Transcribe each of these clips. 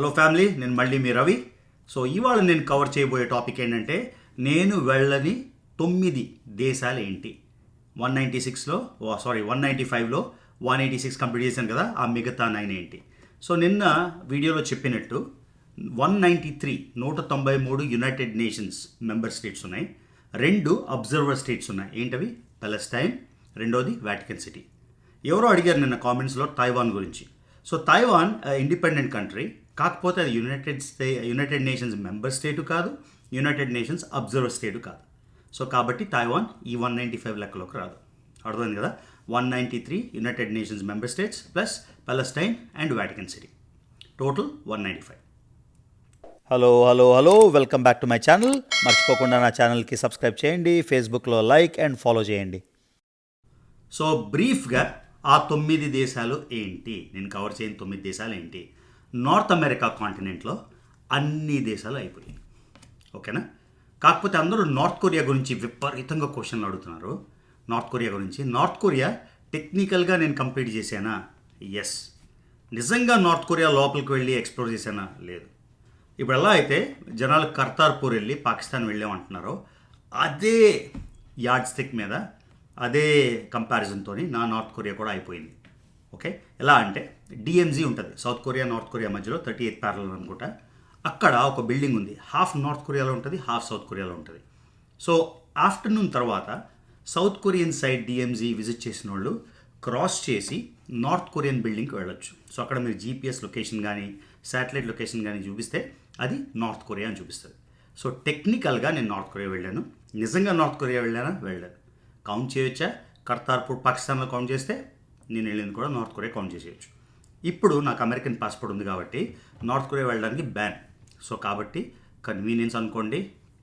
Hello family, నేను మళ్ళీ మీ Ravi. So ఇవాళ నేను కవర్ చేయబోయే టాపిక్ ఏంటంటే నేను వెళ్ళని 9 దేశాలు ఏంటి. 196లో 195లో 186 కంప్లీట్ చేశాను కదా, ఆ మిగతా 9 ఏంటి. సో నిన్న వీడియోలో చెప్పినట్టు 193 యునైటెడ్ నేషన్స్ మెంబర్ స్టేట్స్ ఉన్నాయి, 2 అబ్జర్వర్ స్టేట్స్ ఉన్నాయి. ఏంటవి? పాలెస్తైన్, రెండోది వాటికన్ సిటీ. ఎవరో అడిగారు నిన్న కామెంట్స్లో తైవాన్ గురించి. సో తైవాన్ ఇండిపెండెంట్ కంట్రీ, కాకపోతే అది యునైటెడ్ నేషన్స్ మెంబర్ స్టేటు కాదు, యునైటెడ్ నేషన్స్ అబ్జర్వర్ స్టేటు కాదు. సో కాబట్టి తైవాన్ ఈ 195 లెక్కలోకి రాదు. అర్థమైంది కదా? 193 United nations member states plus Palestine and Vatican city, total 195. Hello, welcome back to my channel. మర్చిపోకుండా నా ఛానల్కి సబ్స్క్రైబ్ చేయండి, ఫేస్బుక్లో లైక్ అండ్ ఫాలో చేయండి. సో బ్రీఫ్గా ఆ 9 దేశాలు ఏంటి, నేను కవర్ చేయని 9 దేశాలు ఏంటి. నార్త్ అమెరికా కాంటినెంట్లో అన్ని దేశాలు అయిపోయాయి, ఓకేనా? కాకపోతే అందరూ నార్త్ కొరియా గురించి విపరీతంగా క్వశ్చన్లు అడుగుతున్నారు. నార్త్ కొరియా గురించి. నార్త్ కొరియా టెక్నికల్గా నేను కంప్లీట్ చేశానా? ఎస్. నిజంగా నార్త్ కొరియా లోపలికి వెళ్ళి ఎక్స్ప్లోర్ చేశానా? లేదు. ఇప్పుడు ఎలా అయితే జనాలు కర్తార్పూర్ వెళ్ళి పాకిస్తాన్ వెళ్ళామంటున్నారో, అదే యార్డ్ స్టిక్ మీద, అదే కంపారిజన్తో నా నార్త్ కొరియా కూడా అయిపోయింది. ఓకే, ఎలా అంటే డిఎంజీ ఉంటుంది సౌత్ కొరియా నార్త్ కొరియా మధ్యలో, 38th ప్యారలల్ అనుకుంటా. అక్కడ ఒక బిల్డింగ్ ఉంది, హాఫ్ నార్త్ కొరియాలో ఉంటుంది, హాఫ్ సౌత్ కొరియాలో ఉంటుంది. సో ఆఫ్టర్నూన్ తర్వాత south Korean side DMG visit చేసిన వాళ్ళు క్రాస్ చేసి నార్త్ కొరియన్ బిల్డింగ్కి వెళ్ళొచ్చు. సో అక్కడ మీరు జీపీఎస్ లొకేషన్ కానీ శాటిలైట్ లొకేషన్ కానీ చూపిస్తే అది నార్త్ కొరియా అని చూపిస్తుంది. సో టెక్నికల్గా నేను నార్త్ కొరియా వెళ్ళాను. నిజంగా నార్త్ కొరియా వెళ్ళానా? వెళ్ళలేదు. కౌంట్ చేయొచ్చా? కర్తార్పూర్ పాకిస్తాన్లో కౌంట్ చేస్తే నేను వెళ్ళింది కూడా నార్త్ కొరియా కౌంట్ చేసేయచ్చు. ఇప్పుడు నాకు అమెరికన్ పాస్పోర్ట్ ఉంది కాబట్టి నార్త్ కొరియా వెళ్ళడానికి బ్యాన్. సో కాబట్టి కన్వీనియన్స్ అనుకోండి,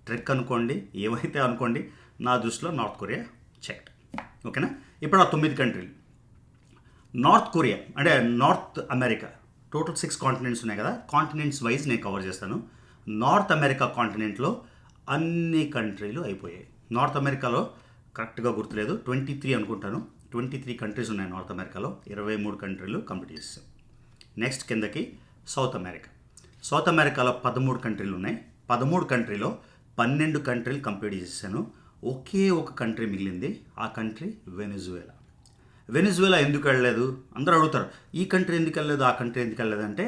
ట్రెక్ అనుకోండి, ఏమైతే అనుకోండి, నా దృష్టిలో నార్త్ కొరియా చెక్. ఓకేనా? ఇప్పుడు ఆ 9 కంట్రీలు. నార్త్ కొరియా అంటే నార్త్ అమెరికా, టోటల్ 6 కాంటినెంట్స్ ఉన్నాయి కదా, కాంటినెంట్స్ వైజ్ నేను కవర్ చేస్తాను. నార్త్ అమెరికా కాంటినెంట్లో అన్ని కంట్రీలు అయిపోయాయి. నార్త్ అమెరికాలో కరెక్ట్గా గుర్తులేదు, 23 అనుకుంటాను. 23 కంట్రీస్ ఉన్నాయి నార్త్ అమెరికాలో, 23 కంట్రీలు కంప్లీట్ చేస్తాం. నెక్స్ట్ కిందకి సౌత్ అమెరికా. సౌత్ అమెరికాలో 13 కంట్రీలు ఉన్నాయి. 13 కంట్రీలో 12 కంట్రీలు కంప్లీట్ చేశాను. ఒకే ఒక కంట్రీ మిగిలింది, ఆ కంట్రీ వెనిజువేలా. వెనిజువేలా ఎందుకు వెళ్ళలేదు అందరూ అడుగుతారు. ఈ కంట్రీ ఎందుకు వెళ్ళలేదు, ఆ కంట్రీ ఎందుకు వెళ్ళలేదు అంటే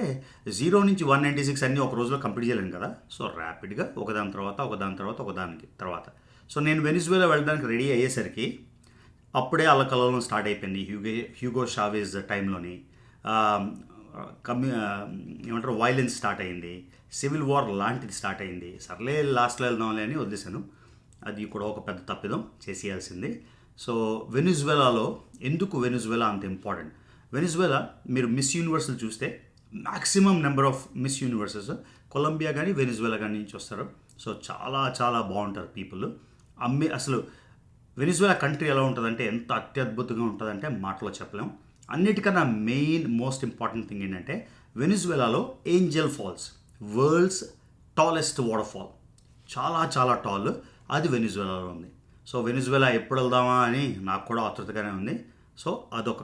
0 నుంచి 196 అన్నీ ఒక రోజులో కంప్లీట్ చేయలేను కదా. సో ర్యాపిడ్గా ఒకదాని తర్వాత. సో నేను వెనిజువేలా వెళ్ళడానికి రెడీ అయ్యేసరికి అప్పుడే అల్లకల్లోలం స్టార్ట్ అయిపోయింది. హ్యూగో షావేజ్ టైంలోని ఏమంటారు, వైలెన్స్ స్టార్ట్ అయింది, సివిల్ వార్ లాంటిది స్టార్ట్ అయింది. సర్లే లాస్ట్లో వెళ్దాంలే అని వదిలేశాను. అది కూడా ఒక పెద్ద తప్పిదం, చేసేయాల్సింది. సో వెనిజువేలాలో ఎందుకు వెనిజువేలా అంత ఇంపార్టెంట్? వెనిజువేలా మీరు మిస్ యూనివర్స్లు చూస్తే maximum number of miss universes Colombia కానీ వెనిజువేలా కానీ నుంచి వస్తారు. సో చాలా చాలా బాగుంటారు పీపుల్. అసలు వెనిజువేలా కంట్రీ ఎలా ఉంటుందంటే, ఎంత అత్యద్భుతంగా ఉంటుందంటే మాటలో చెప్పలేం. అన్నిటికన్నా మోస్ట్ ఇంపార్టెంట్ థింగ్ ఏంటంటే వెనిజువేలాలో Angel Falls, world's tallest waterfall, చాలా చాలా టాల్, అది వెనిజువేలాలో ఉంది. సో వెనిజువేలా ఎప్పుడు వెళ్దామా అని నాకు కూడా ఆతృతగానే ఉంది. సో అదొక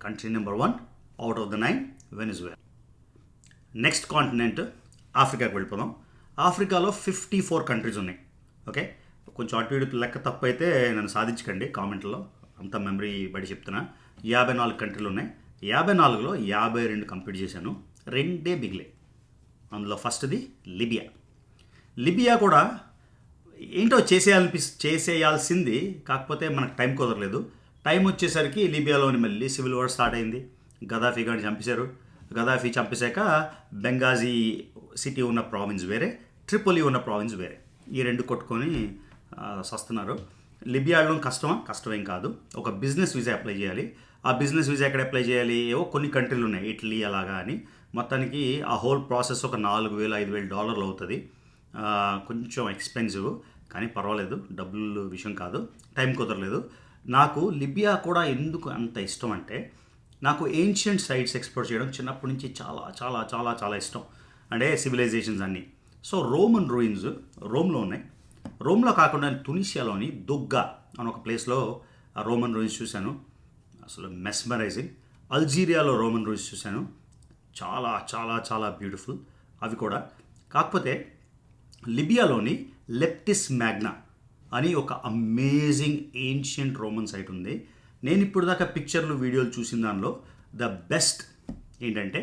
country number 1 out of the 9 Venezuela. Next continent ఆఫ్రికాకి వెళ్ళిపోదాం. ఆఫ్రికాలో 54 కంట్రీస్ ఉన్నాయి. ఓకే, కొంచెం అటు ఇటు లెక్క తప్పు అయితే నన్ను సాధించకండి కామెంట్లో, అంత మెమరీ బడి చెప్తున్నా. 54 కంట్రీలు ఉన్నాయి. 54లో 52 కంప్లీట్ చేశాను, 2 మిగిలే. అందులో ఫస్ట్ది లిబియా కూడా ఏంటో చేసేయాల్సింది, కాకపోతే మనకు టైం కుదరలేదు. టైం వచ్చేసరికి లిబియాలోని మళ్ళీ సివిల్ వార్ స్టార్ట్ అయింది. గదాఫీ గారిని చంపేశారు. గదాఫీ చంపేశాక బెంగాజీ సిటీ ఉన్న ప్రావిన్స్ వేరే, ట్రిపోలి ఉన్న ప్రావిన్స్ వేరే, ఈ 2 కొట్టుకొని సస్తున్నారు. లిబియా వెళ్ళడం కష్టమేం కాదు. ఒక బిజినెస్ వీసా అప్లై చేయాలి. ఆ బిజినెస్ వీసా ఎక్కడ అప్లై చేయాలి? ఏవో కొన్ని కంట్రీలు ఉన్నాయి, ఇటలీ అలాగా అని. మొత్తానికి ఆ హోల్ ప్రాసెస్ ఒక $4,000-5,000 అవుతుంది. కొంచెం ఎక్స్పెన్సివ్, కానీ పర్వాలేదు, డబ్బులు విషయం కాదు. టైం కుదరలేదు. నాకు లిబియా కూడా ఎందుకు అంత ఇష్టం అంటే, నాకు ఏన్షియంట్ సైట్స్ ఎక్స్ప్లోర్ చేయడం చిన్నప్పటి నుంచి చాలా చాలా చాలా చాలా ఇష్టం. అంటే సివిలైజేషన్స్ అన్నీ. సో రోమన్ రూయిన్స్ రోమ్లో ఉన్నాయి. రోమ్లో కాకుండా టునీషియాలోని దుగ్గా అని ఒక ప్లేస్లో రోమన్ రూయిన్స్ చూశాను, అసలు మెస్మరైజింగ్. అల్జీరియాలో రోమన్ రూయిన్స్ చూశాను, చాలా చాలా చాలా బ్యూటిఫుల్. అవి కూడా. కాకపోతే లిబియాలోని లెప్టిస్ మ్యాగ్నా అని ఒక అమేజింగ్ ఏన్షియంట్ రోమన్ సైట్ ఉంది. నేను ఇప్పుడు దాకా పిక్చర్లు వీడియోలు చూసిన దానిలో ద బెస్ట్ ఏంటంటే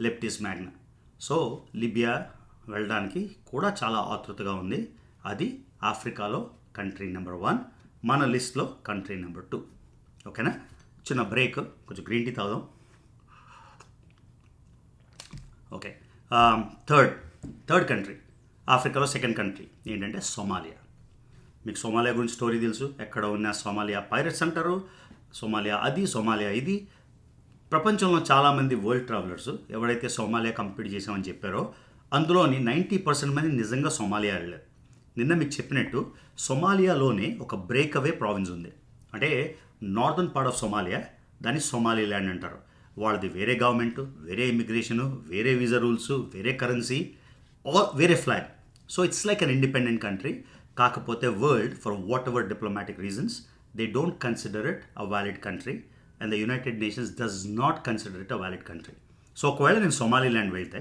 లెప్టిస్ మ్యాగ్నా. సో లిబియా వెళ్ళడానికి కూడా చాలా ఆతృతగా ఉంది. అది ఆఫ్రికాలో కంట్రీ నెంబర్ 1, మన లిస్ట్లో కంట్రీ నెంబర్ 2. ఓకేనా? చిన్న బ్రేక్, కొంచెం గ్రీన్ టీ తాగుదాం. ఓకే, థర్డ్ కంట్రీ, ఆఫ్రికాలో సెకండ్ కంట్రీ ఏంటంటే సోమాలియా. మీకు సోమాలియా గురించి స్టోరీ తెలుసు. ఎక్కడ ఉన్న సోమాలియా పైరట్స్ అంటారు, సోమాలియా ఇది. ప్రపంచంలో చాలామంది వరల్డ్ ట్రావెలర్స్ ఎవరైతే సోమాలియా కంప్లీట్ చేసామని చెప్పారో అందులోని 90% మంది నిజంగా సోమాలియా వెళ్ళారు. నిన్న మీకు చెప్పినట్టు సోమాలియాలోనే ఒక బ్రేక్అవే ప్రావిన్స్ ఉంది. అంటే నార్దర్న్ పార్ట్ ఆఫ్ సోమాలియా, దాన్ని సోమాలిలాండ్ అంటారు. వాళ్ళది వేరే గవర్నమెంట్, వేరే ఇమిగ్రేషను, వేరే వీసా రూల్స్, వేరే కరెన్సీ, వేరే flag. So it's like an independent country. కాకపోతే world for whatever diplomatic reasons they don't consider it a valid country and the United Nations does not consider it a valid country. So ఒకవేళ నేను సోమాలిలాండ్ వెళ్తే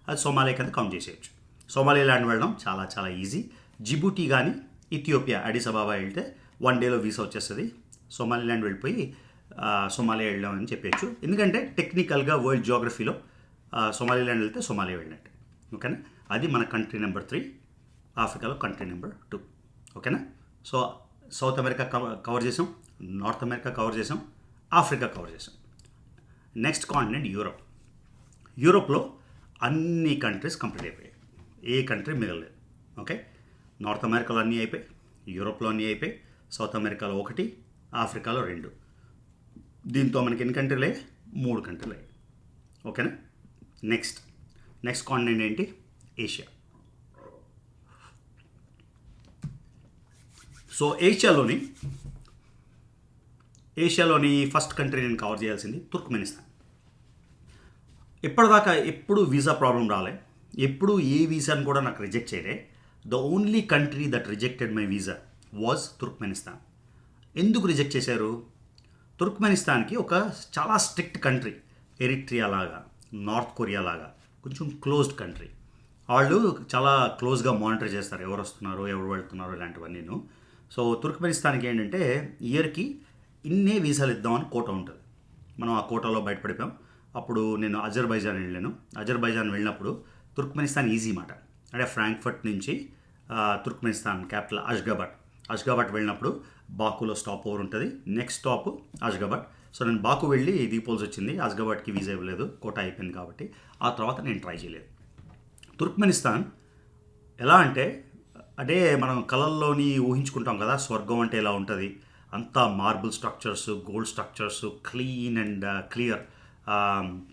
అది Somalia కింద count చేసేయచ్చు. సోమాలిలాండ్ వెళ్ళడం చాలా చాలా ఈజీ. జిబూటీ కానీ ఇథియోపియా అడిస్ అబాబా వెళ్తే 1 డేలో వీసా వచ్చేస్తుంది. సోమాలిలాండ్ వెళ్ళిపోయి సోమాలియా వెళ్ళామని చెప్పచ్చు. ఎందుకంటే టెక్నికల్గా వరల్డ్ జియోగ్రఫీలో సోమాలిలాండ్ వెళ్తే సోమాలియా వెళ్ళినట్టు. ఓకేనా? అది మన కంట్రీ నెంబర్ 3, ఆఫ్రికాలో కంట్రీ నెంబర్ 2. ఓకేనా? సో సౌత్ అమెరికా కవర్ చేసాం, నార్త్ అమెరికా కవర్ చేసాం, ఆఫ్రికా కవర్ చేసాం. Next continent Europe. యూరోప్లో అన్ని కంట్రీస్ కంప్లీట్ అయిపోయాయి, ఏ కంట్రీ మిగలలేదు. ఓకే, నార్త్ అమెరికాలో అన్నీ అయిపోయి, యూరోప్లో అన్నీ అయిపోయి, సౌత్ అమెరికాలో 1, ఆఫ్రికాలో 2. దీంతో మనకి ఎన్ని కంట్రీలు అయ్యాయి? 3 కంట్రీలు అయ్యాయి. ఓకేనా? నెక్స్ట్ కాంటినెంట్ ఏంటి? ఏషియా. సో ఏషియాలోని ఫస్ట్ కంట్రీ నేను కవర్ చేయాల్సింది తుర్క్మెనిస్తాన్. ఇప్పటిదాకా ఎప్పుడు వీసా ప్రాబ్లం రాలే, ఎప్పుడు ఏ వీసాని కూడా నాకు రిజెక్ట్ చేయలే. The only country that rejected my visa was Turkmenistan. ఎందుకు రిజెక్ట్ చేశారు? తుర్క్మెనిస్తాన్కి ఒక చాలా స్ట్రిక్ట్ కంట్రీ, ఎరిట్రియా లాగా, నార్త్ కొరియా లాగా కొంచెం క్లోజ్డ్ కంట్రీ. వాళ్ళు చాలా క్లోజ్గా మానిటర్ చేస్తారు ఎవరు వస్తున్నారో ఎవరు వెళ్తున్నారో ఇలాంటివన్నీ. సో తుర్క్మెనిస్తాన్కి ఏంటంటే ఇయర్కి ఇన్నే వీసాలు ఇద్దామని కోట ఉంటుంది. మనం ఆ కోటాలో బయటపడిపోయాం. అప్పుడు నేను అజర్బైజాన్ వెళ్ళాను. అజర్బైజాన్ వెళ్ళినప్పుడు తుర్క్మెనిస్తాన్ ఈజీ మాట. అంటే ఫ్రాంక్ఫర్ట్ నుంచి తుర్క్మెనిస్తాన్ క్యాపిటల్ అష్గాబాట్ వెళ్ళినప్పుడు బాకులో స్టాప్ ఓవర్ ఉంటుంది. Next stop Ashgabat. సో నేను బాకు వెళ్ళి దిగిపోల్సి వచ్చింది. అష్గాబాట్కి వీసా ఇవ్వలేదు, కోట అయిపోయింది కాబట్టి. ఆ తర్వాత నేను ట్రై చేయలేదు. తుర్క్మెనిస్తాన్ ఎలా అంటే మనం కళల్లోని ఊహించుకుంటాం కదా, స్వర్గం అంటే ఎలా ఉంటుంది. అంతా marble structures, gold structures, clean and clear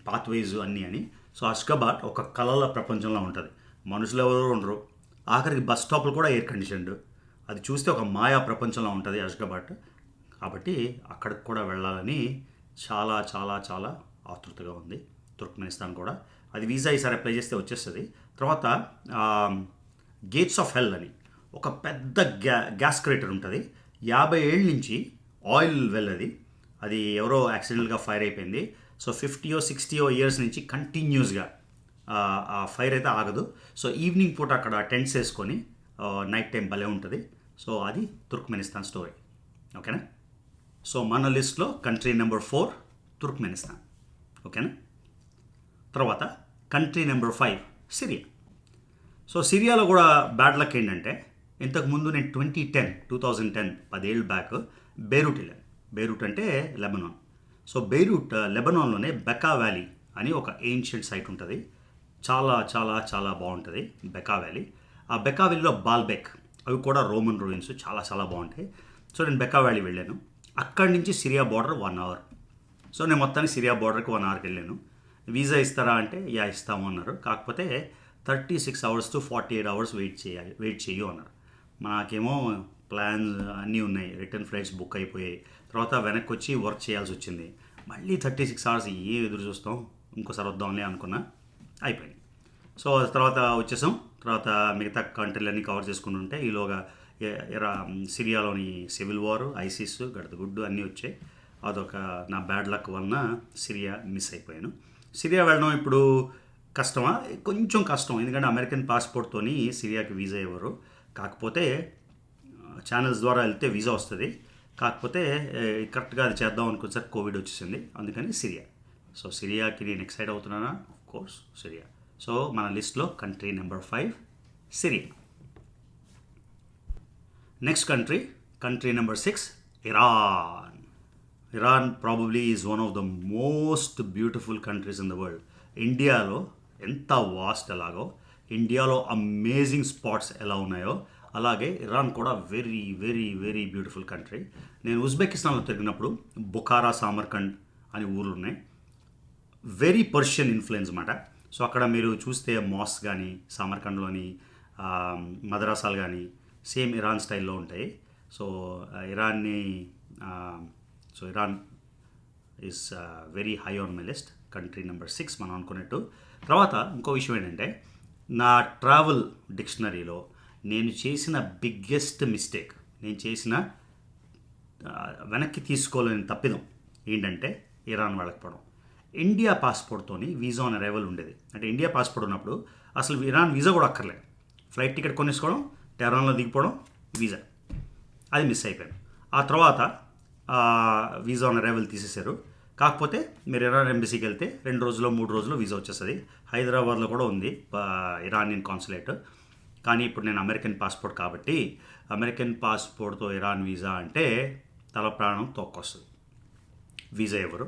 pathways అన్నీ అని. సో అష్గాబాట్ ఒక కళల ప్రపంచంలో ఉంటుంది. మనుషులు ఎవరు ఉండరు, ఆఖరికి బస్ స్టాప్లు కూడా ఎయిర్ కండిషన్డ్. అది చూస్తే ఒక మాయా ప్రపంచంలో ఉంటుంది అష్గాబాట్. కాబట్టి అక్కడికి కూడా వెళ్ళాలని చాలా చాలా చాలా ఆతృతగా ఉంది తుర్క్మెనిస్తాన్ కూడా. అది వీసా ఈసారి అప్లై చేస్తే వచ్చేస్తుంది. తర్వాత గేట్స్ ఆఫ్ హెల్ అని ఒక పెద్ద గ్యాస్ క్రేటర్ ఉంటుంది. 50 ఏళ్ళ నుంచి ఆయిల్ వెల్ అది ఎవరో యాక్సిడెంటల్గా ఫైర్ అయిపోయింది. సో 50-60 ఇయర్స్ నుంచి కంటిన్యూస్గా ఆ ఫైర్ అయితే ఆగదు. సో ఈవినింగ్ పూట అక్కడ టెంట్స్ వేసుకొని నైట్ టైం భలే ఉంటుంది. సో అది తుర్క్మెనిస్తాన్ స్టోరీ. ఓకేనా? సో మన లిస్ట్లో కంట్రీ నెంబర్ 4 తుర్క్మెనిస్తాన్. ఓకేనా? తర్వాత కంట్రీ నెంబర్ 5 సిరియా. సో సిరియాలో కూడా బ్యాడ్ లక్ ఏంటంటే ఇంతకుముందు నేను 2010 10 ఏళ్ళు బ్యాక్ బెయిరూట్ వెళ్ళాను. బెయిరూట్ అంటే లెబనాన్. సో బెయిరూట్ లెబనాన్లోనే బెకా వ్యాలీ అని ఒక ఏన్షియంట్ సైట్ ఉంటుంది. చాలా చాలా చాలా బాగుంటుంది బెకా వ్యాలీ. ఆ బెకా వ్యాలీలో బాల్బెక్ అవి కూడా రోమన్ రూయిన్స్ చాలా చాలా బాగుంటాయి. సో నేను బెకా వ్యాలీ వెళ్ళాను. అక్కడి నుంచి సిరియా బార్డర్ 1 అవర్. సో నేను మొత్తానికి సిరియా బార్డర్కి 1 అవర్కి వెళ్ళాను. వీసా ఇస్తారా అంటే ఇస్తాము అన్నారు. కాకపోతే 36 అవర్స్ టు 48 అవర్స్ వెయిట్ చేయు అన్నారు. నాకేమో ప్లాన్స్ అన్నీ ఉన్నాయి, రిటర్న్ ఫ్లైట్స్ బుక్ అయిపోయాయి. తర్వాత వెనక్కి వచ్చి వర్క్ చేయాల్సి వచ్చింది. మళ్ళీ 36 అవర్స్ ఎదురు చూస్తాం, ఇంకోసారి వద్దాంలే అనుకున్నా, అయిపోయింది. సో తర్వాత వచ్చేసాం. తర్వాత మిగతా కంట్రీలన్నీ కవర్ చేసుకుంటుంటే ఈలోగా సిరియాలోని సివిల్ వార్, ఐసిస్, గడదగుడ్డు అన్నీ వచ్చాయి. అదొక నా బ్యాడ్ లక్ వలన సిరియా మిస్ అయిపోయాను. సిరియా వెళ్ళడం ఇప్పుడు కష్టమా? కొంచెం కష్టం. ఎందుకంటే అమెరికన్ పాస్‌పోర్ట్‌తోని సిరియాకి వీసా ఇవ్వరు. కాకపోతే ఛానల్స్ ద్వారా వెళ్తే వీసా వస్తది. కాకపోతే కరెక్ట్‌గా అది చేద్దాం అనుకునేసరికి కోవిడ్ వచ్చేసింది. అందుకని సిరియా. సో, సిరియాకి నేను ఎక్సైట్ అవుతున్నానా? Of course Syria. సో, మన లిస్ట్‌లో country number 5 Syria. Next country number 6 Iran. Iran probably is one of the most beautiful countries in the world. ఇండియాలో ఎంత వాస్ట్ ఎలాగో, ఇండియాలో అమేజింగ్ స్పాట్స్ ఎలా ఉన్నాయో, అలాగే ఇరాన్ కూడా very very very beautiful country. నేను ఉజ్బెకిస్తాన్లో తిరిగినప్పుడు బుఖారా, సామర్కండ్ అని ఊర్లు ఉన్నాయి. వెరీ పర్షియన్ ఇన్ఫ్లుయెన్స్ అన్నమాట. సో అక్కడ మీరు చూస్తే మాస్క్ కానీ, సామర్కండ్లోని మదరాసాలు కానీ సేమ్ ఇరాన్ స్టైల్లో ఉంటాయి. సో ఇరాన్ని Iran is very high on my list. Country number 6 మనం అనుకున్నట్టు. తర్వాత ఇంకో విషయం ఏంటంటే, నా ట్రావెల్ డిక్షనరీలో నేను చేసిన బిగ్గెస్ట్ మిస్టేక్, నేను చేసిన వెనక్కి తీసుకోలేని తప్పిదం ఏంటంటే ఇరాన్ వెళ్ళకపోవడం. ఇండియా పాస్పోర్ట్తోని వీసా ఆన్ అరైవల్ ఉండేది. అంటే ఇండియా పాస్పోర్ట్ ఉన్నప్పుడు అసలు ఇరాన్ వీసా కూడా అక్కర్లేదు. ఫ్లైట్ టికెట్ కొనేసుకోవడం, టెహరాన్లో దిగిపోవడం, వీసా. అది మిస్ అయిపోయాను. ఆ తర్వాత వీసా ఆన్ అరైవల్ తీసేశారు. కాకపోతే మీరు ఇరాన్ ఎంబసీకి వెళ్తే 2 రోజుల్లో 3 రోజుల్లో వీసా వచ్చేస్తుంది. హైదరాబాద్లో కూడా ఉంది ఇరానియన్ కాన్సులేట్. కానీ ఇప్పుడు నేను అమెరికన్ పాస్పోర్ట్ కాబట్టి అమెరికన్ పాస్పోర్ట్తో ఇరాన్ వీసా అంటే తల ప్రాణం తోక్కొస్తుంది. వీసా ఇవ్వరు.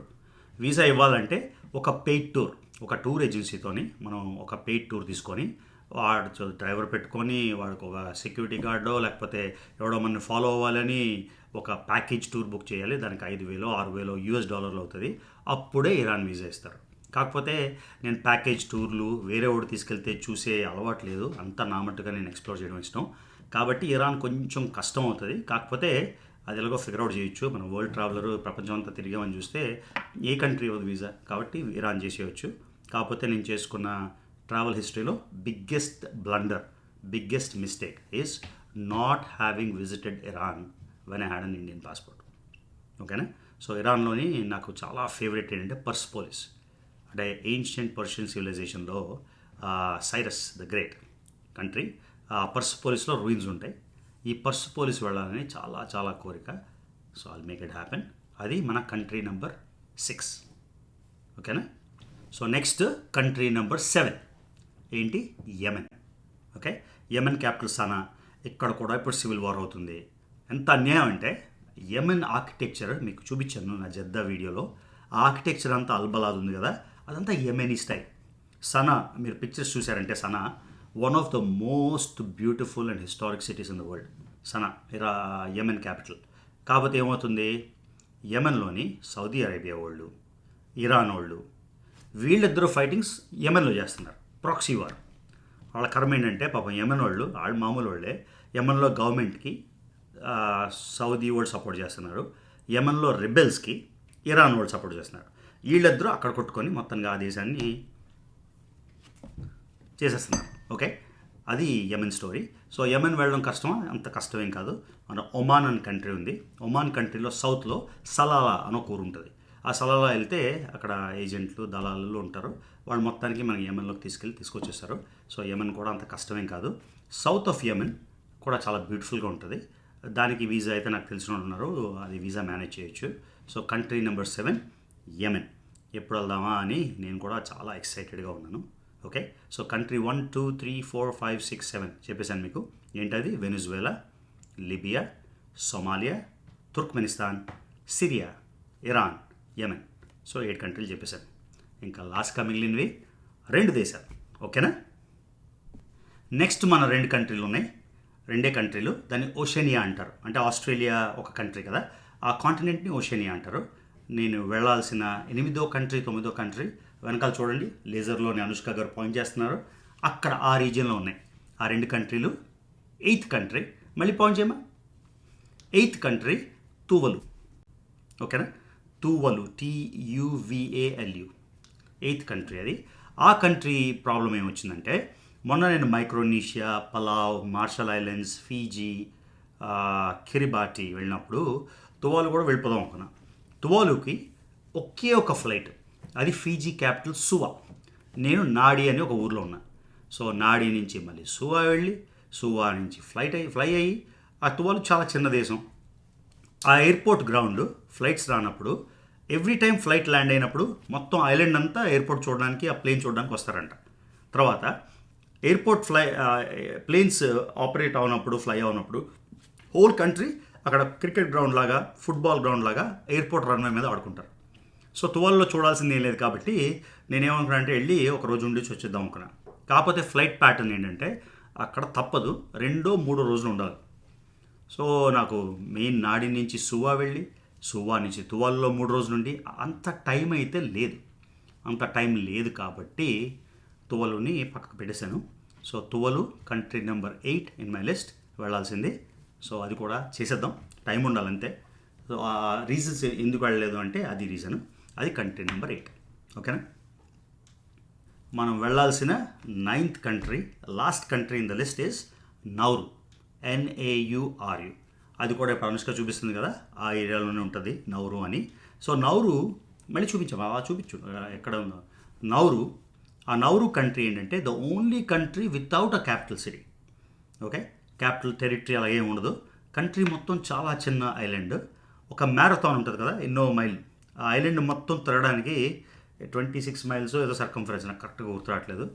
వీసా ఇవ్వాలంటే ఒక పెయిడ్ టూర్, ఒక టూర్ ఏజెన్సీతోని మనం ఒక పెయిడ్ టూర్ తీసుకొని, వాడు డ్రైవర్ పెట్టుకొని, వాడికి ఒక సెక్యూరిటీ గార్డో లేకపోతే ఎవడో మన ఫాలో అవ్వాలని ఒక ప్యాకేజ్ టూర్ బుక్ చేయాలి. దానికి 5,000 6,000 US$ అవుతుంది. అప్పుడే ఇరాన్ వీసా ఇస్తారు. కాకపోతే నేను ప్యాకేజ్ టూర్లు వేరే వాడు తీసుకెళ్తే చూసే అలవాటు లేదు. అంతా నా మట్టుగా నేను ఎక్స్ప్లోర్ చేయడం ఇష్టం. కాబట్టి ఇరాన్ కొంచెం కష్టం అవుతుంది. కాకపోతే అది ఎలాగో ఫిగర్ అవుట్ చేయొచ్చు. మనం వరల్డ్ ట్రావెలర్ ప్రపంచం అంతా తిరిగామని చూస్తే ఏ కంట్రీ ఇవ్వదు వీసా, కాబట్టి ఇరాన్ చేసేయచ్చు. కాకపోతే నేను చేసుకున్న ట్రావెల్ హిస్టరీలో biggest blunder, biggest mistake is not having visited Iran when I had an Indian passport. ఓకేనా? సో ఇరాన్లోని నాకు చాలా ఫేవరెట్ ఏంటంటే పర్స్పోలిస్. అంటే ఏన్షియంట్ పర్షియన్ సివిలైజేషన్లో సైరస్ ద గ్రేట్ కంట్రీ, పర్స్పోలిస్లో రూయిన్స్ ఉంటాయి. ఈ పర్స్పోలిస్ వెళ్ళాలని చాలా చాలా కోరిక. So I'll make it happen. అది మన కంట్రీ నెంబర్ 6. ఓకేనా? సో నెక్స్ట్ కంట్రీ నెంబర్ 7 ఏంటి? Yemen. Okay, Yemen capital Sana. ఇక్కడ కూడా ఇప్పుడు సివిల్ వార్ అవుతుంది. ఎంత అన్యాయం అంటే, యెమెన్ ఆర్కిటెక్చర్ మీకు చూపించాను నా జెద్దా వీడియోలో. ఆ ఆర్కిటెక్చర్ అంతా అల్బలాద్ ఉంది కదా, అదంతా యెమెనీ స్టైల్. సనా మీరు పిక్చర్స్ చూసారంటే Sana one of the most beautiful and historic cities in the world. Sana Yemen capital. కాకపోతే ఏమవుతుంది, యెమెన్లోని సౌదీ అరేబియా వాళ్ళు, ఇరాన్ వాళ్ళు, వీళ్ళిద్దరూ ఫైటింగ్స్ యెమెన్లో చేస్తున్నారు. Proxy war. వాళ్ళ కర్మ ఏంటంటే పాపం యెమెన్ వాళ్ళు మామూలు వాళ్ళే. యెమెన్లో గవర్నమెంట్కి సౌదీ వాళ్ళు సపోర్ట్ చేస్తున్నారు. యెమెన్లో రిబెల్స్కి ఇరాన్ వాళ్ళు సపోర్ట్ చేస్తున్నారు. వీళ్ళిద్దరూ అక్కడ కొట్టుకొని మొత్తంగా ఆ దేశాన్ని చేసేస్తున్నారు. ఓకే, అది యెమెన్ స్టోరీ. సో యెమెన్ వెళ్ళడం కష్టమా? అంత కష్టమేం కాదు. మన ఒమాన్ అనే కంట్రీ ఉంది. ఒమాన్ కంట్రీలో సౌత్లో సలాలా అని ఒక ఊరు ఉంటుంది. ఆ సలాలా వెళ్తే అక్కడ ఏజెంట్లు, దళాలు ఉంటారు. వాళ్ళు మొత్తానికి మనకి యెమెన్లోకి తీసుకొచ్చేస్తారు. సో యెమెన్ కూడా అంత కష్టమేం కాదు. సౌత్ ఆఫ్ యెమెన్ కూడా చాలా బ్యూటిఫుల్గా ఉంటుంది. దానికి వీసా అయితే నాకు తెలిసిన వాళ్ళు ఉన్నారు, అది వీసా మేనేజ్ చేయొచ్చు. So country number 7 Yemen. ఎప్పుడు వెళ్దామా అని నేను కూడా చాలా ఎక్సైటెడ్గా ఉన్నాను. ఓకే, సో కంట్రీ 1 2 3 4 5 6 7 చెప్పేశాను మీకు. ఏంటది? Venezuela, Libya, Somalia, Turkmenistan, Syria, Iran, Yemen. So 8 కంట్రీలు చెప్పేశాను. ఇంకా లాస్ట్గా మిగిలినవి 2 దేశాలు. ఓకేనా? నెక్స్ట్ మన 2 కంట్రీలు ఉన్నాయి. 2 కంట్రీలు. దాన్ని ఓషనియా అంటారు. అంటే ఆస్ట్రేలియా ఒక కంట్రీ కదా, ఆ కాంటినెంట్ని ఓషనియా అంటారు. నేను వెళ్ళాల్సిన 8వ కంట్రీ 9వ కంట్రీ వెనకాల చూడండి, లేజర్లోని అనుష్క గారు పాయింట్ చేస్తున్నారు. అక్కడ ఆ రీజియన్లో ఉన్నాయి ఆ 2 కంట్రీలు. 8th కంట్రీ మళ్ళీ పాయింట్ చేయమా. 8th country Tuvalu. ఓకేనా? Tuvalu, TUVALU. 8th కంట్రీ అది. ఆ కంట్రీ ప్రాబ్లం ఏమొచ్చిందంటే, మొన్న నేను Micronesia, pulao, martial islands, Fiji, Kiribati వెళ్ళినప్పుడు తువాలు కూడా వెళ్ళిపోదాం అనుకున్నా. తువాలుకి ఒకే ఒక ఫ్లైట్, అది ఫీజీ క్యాపిటల్ సువా. నేను నాడి అని ఒక ఊర్లో ఉన్నా. సో నాడి నుంచి మళ్ళీ సువా వెళ్ళి సువా నుంచి ఫ్లై అయ్యి ఆ తువాలు చాలా చిన్న దేశం. ఆ ఎయిర్పోర్ట్ గ్రౌండ్ ఫ్లైట్స్ రానప్పుడు ఎవ్రీ టైం ఫ్లైట్ ల్యాండ్ అయినప్పుడు మొత్తం ఐలాండ్ అంతా ఎయిర్పోర్ట్ చూడడానికి ఆ ప్లేన్ చూడడానికి వస్తారంట. తర్వాత ఎయిర్పోర్ట్ ప్లేన్స్ ఆపరేట్ అవునప్పుడు ఫ్లై అవునప్పుడు హోల్ కంట్రీ అక్కడ క్రికెట్ గ్రౌండ్ లాగా ఫుట్బాల్ గ్రౌండ్ లాగా ఎయిర్పోర్ట్ రన్వే మీద ఆడుకుంటారు. సో తువాల్లో చూడాల్సింది ఏం లేదు కాబట్టి నేనేమనుకున్నా అంటే వెళ్ళి ఒక రోజు ఉండి వచ్చేద్దాం అనుకున్నా. కాకపోతే ఫ్లైట్ ప్యాటర్న్ ఏంటంటే అక్కడ తప్పదు 2-3 రోజులు ఉండాలి. సో నాకు మెయిన్ నాడి నుంచి సువా వెళ్ళి సువా నుంచి తువాల్లో 3 రోజులు ఉండి అంత టైం అయితే లేదు. అంత టైం లేదు కాబట్టి తువలుని పక్కకు పెట్టేశాను. So Tuvalu country number 8 in my list వెళ్ళాల్సింది. సో అది కూడా చేసేద్దాం, టైం ఉండాలంతే. సో ఆ రీజన్స్ ఎందుకు వెళ్ళలేదు అంటే అది రీజన్, అది కంట్రీ నెంబర్ 8. ఓకేనా. మనం వెళ్ళాల్సిన 9th country, last country in the list is Nauru, NAURU. అది కూడా ఇప్పుడు అనుష్క చూపిస్తుంది కదా, ఆ ఏరియాలోనే ఉంటుంది నౌరు అని. సో నౌరు మళ్ళీ చూపించాము, చూపించు ఎక్కడ ఉందో నౌరు. ఆ నౌరు కంట్రీ ఏంటంటే the only country without a capital city. Okay, capital territory అలా ఏమి ఉండదు. కంట్రీ మొత్తం చాలా చిన్న ఐలాండ్. ఒక మ్యారథాన్ ఉంటుంది కదా, ఎన్నో మైల్. ఆ ఐలాండ్ మొత్తం తిరగడానికి 26 మైల్స్ ఏదో సర్కంఫరెన్స్, నాకు కరెక్ట్గా గుర్తురావట్లేదు.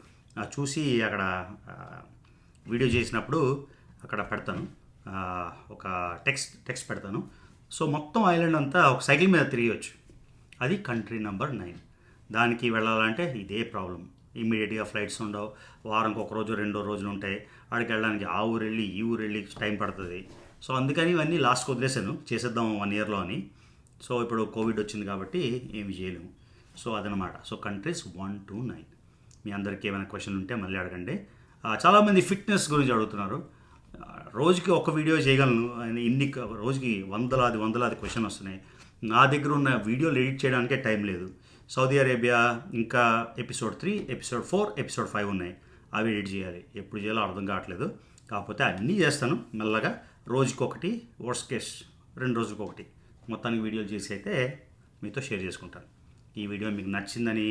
చూసి అక్కడ వీడియో చేసినప్పుడు అక్కడ పెడతాను, ఒక టెక్స్ట్ పెడతాను. సో మొత్తం ఐలాండ్ అంతా ఒక సైకిల్ మీద తిరగవచ్చు. అది కంట్రీ నెంబర్ 9. దానికి వెళ్ళాలంటే ఇదే ప్రాబ్లం, ఇమ్మీడియట్గా ఫ్లైట్స్ ఉండవు, వారానికి ఒక రోజు 2 రోజులు ఉంటాయి. అక్కడికి వెళ్ళడానికి ఆ ఊరు వెళ్ళి ఈ ఊరు వెళ్ళి టైం పడుతుంది. సో అందుకని ఇవన్నీ లాస్ట్కి వదిలేసాను, చేసేద్దాం 1 ఇయర్లో అని. సో ఇప్పుడు కోవిడ్ వచ్చింది కాబట్టి ఏమి చేయలేము. సో అదనమాట. So countries 1 to 9. మీ అందరికీ ఏమైనా క్వశ్చన్లు ఉంటే మళ్ళీ అడగండి. చాలామంది ఫిట్నెస్ గురించి అడుగుతున్నారు. రోజుకి ఒక వీడియో చేయగలను, రోజుకి వందలాది క్వశ్చన్ వస్తున్నాయి. నా దగ్గర ఉన్న వీడియోలు ఎడిట్ చేయడానికే టైం లేదు. సౌదీ అరేబియా ఇంకా ఎపిసోడ్ 3, ఎపిసోడ్ 4, ఎపిసోడ్ 5 ఉన్నాయి, అవి ఎడిట్ చేయాలి. ఎప్పుడు చేయాలో అర్థం కావట్లేదు. కాకపోతే అన్నీ చేస్తాను మెల్లగా, రోజుకొకటి, వర్స్ట్ కేస్ 2 రోజులకొకటి మొత్తానికి వీడియోలు చేసి అయితే మీతో షేర్ చేసుకుంటాను. ఈ వీడియో మీకు నచ్చిందని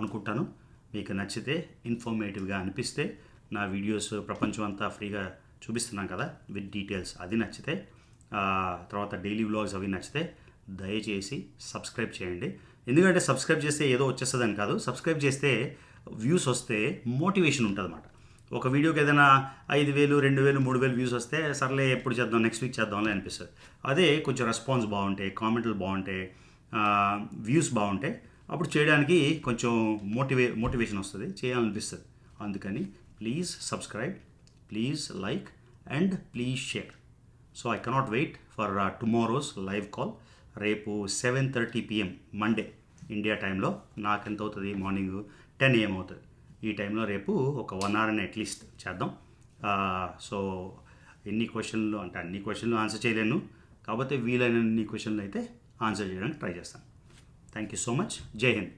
అనుకుంటాను. మీకు నచ్చితే, ఇన్ఫర్మేటివ్గా అనిపిస్తే, నా వీడియోస్ ప్రపంచం అంతా ఫ్రీగా చూపిస్తున్నాం కదా విత్ డీటెయిల్స్, అది నచ్చితే, తర్వాత డైలీ వ్లాగ్స్ అవి నచ్చితే దయచేసి సబ్స్క్రైబ్ చేయండి. ఎందుకంటే సబ్స్క్రైబ్ చేస్తే ఏదో వచ్చేస్తుందని కాదు, సబ్స్క్రైబ్ చేస్తే వ్యూస్ వస్తే మోటివేషన్ ఉంటుంది అన్నమాట. ఒక వీడియోకి ఏదైనా 5,000, 2,000, 3,000 వ్యూస్ వస్తే సర్లే ఎప్పుడు చేద్దాం, నెక్స్ట్ వీక్ చేద్దామని అనిపిస్తుంది. అదే కొంచెం రెస్పాన్స్ బాగుంటాయి, కామెంట్లు బాగుంటాయి, వ్యూస్ బాగుంటాయి, అప్పుడు చేయడానికి కొంచెం మోటివేషన్ వస్తుంది, చేయాలనిపిస్తుంది. అందుకని please subscribe, please like and please share. So I cannot wait for tomorrow's live call. రేపు 7:30 PM మండే ఇండియా టైంలో, నాకెంత అవుతుంది, మార్నింగ్ 10 AM అవుతుంది. ఈ టైంలో రేపు ఒక 1 hour అని అట్లీస్ట్ చేద్దాం. సో ఎన్ని క్వశ్చన్లు అంటే అన్ని క్వశ్చన్లు ఆన్సర్ చేయలేను, కాకపోతే వీలైనన్ని క్వశ్చన్లు అయితే ఆన్సర్ చేయడానికి ట్రై చేస్తాను. Thank you so much. జై హింద్.